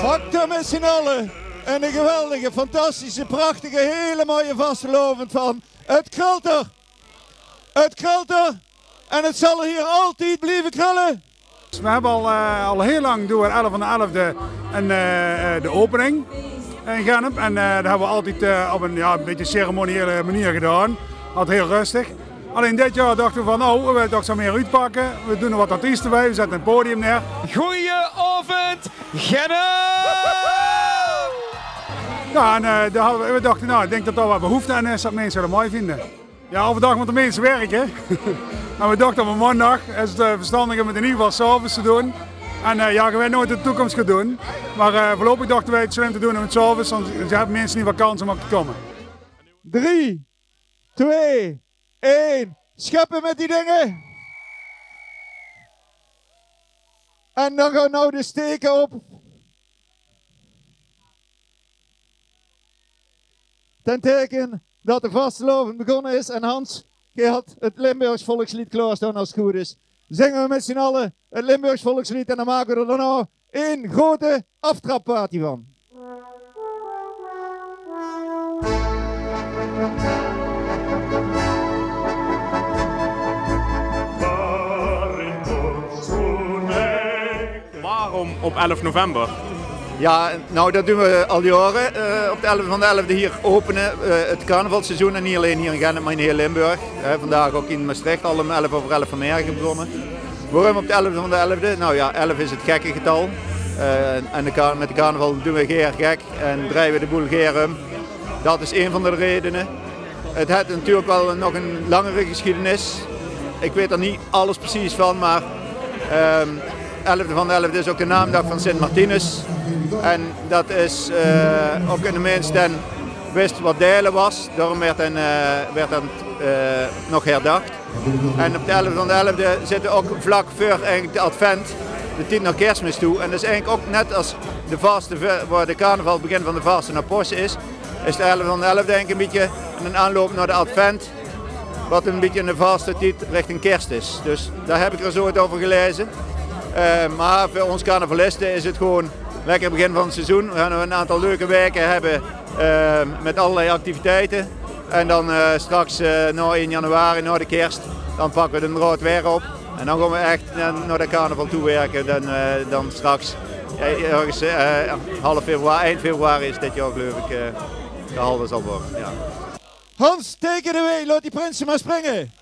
Hakt met z'n allen en een geweldige, fantastische, prachtige, hele mooie vastelovend van het krult er. Het krult er en het zal er hier altijd blijven krullen. We hebben al heel lang door 11 van de 11e de opening in Gennep. En dat hebben we altijd op een beetje ceremoniële manier gedaan. Altijd heel rustig. Alleen dit jaar dachten we van nou, we willen toch zo meer uitpakken. We doen er wat artiesten bij, we zetten een podium neer. Goedenavond, Gennep! Ja, en we dachten nou, ik denk dat er wel behoefte aan is dat mensen dat mooi vinden. Ja, overdag moeten mensen werken. En we dachten op maandag is het verstandig om het in ieder geval 's avonds te doen. En ja, we nooit in de toekomst gaan doen. Maar voorlopig dachten wij het slim te doen om het 's avonds, want ze hebben mensen niet wat kans om op te komen. 3, 2, 1, scheppen met die dingen. En dan gaan we nou de steken op. Ten teken dat de vastelovend begonnen is en Hans, je had het Limburgs volkslied klaarstaan als het goed is. Zingen we met z'n allen het Limburgs volkslied en dan maken we er daarna één grote aftrapparty van. Waarom op 11 november? Ja, nou dat doen we al jaren. Op de 11 van de 11e hier openen het carnavalseizoen en niet alleen hier in Gennep, maar in heel Limburg. Vandaag ook in Maastricht al om 11 over 11 vanmiddag begonnen. Waarom op de 11 van de 11e? Nou ja, 11 is het gekke getal. En met de carnaval doen we geer gek en draaien we de boel geer om. Dat is een van de redenen. Het heeft natuurlijk wel nog een langere geschiedenis. Ik weet er niet alles precies van, maar 11 van de 11e is ook de naamdag van Sint Martinus. En dat is ook in de mensen wist wat delen was, daarom werd dat nog herdacht. En op de 11 van de 11e zitten we ook vlak voor eigenlijk de advent, de tijd naar kerstmis toe. En dat is eigenlijk ook net als de vaste, waar de carnaval het begin van de vaste naar Posse is de 11 van de 11e denk ik een beetje een aanloop naar de advent. Wat een beetje een vaste tijd richting kerst is. Dus daar heb ik er zo het over gelezen. Maar voor ons carnavalisten is het gewoon lekker begin van het seizoen. We gaan nog een aantal leuke weken hebben met allerlei activiteiten. En dan straks na 1 januari, na de kerst, dan pakken we de draad weer op. En dan gaan we echt naar de carnaval toe werken. Dan straks, ergens half februari, eind februari is dit jaar geloof ik, de halve zal worden. Ja. Hans, take it away, laat die prinsen maar springen.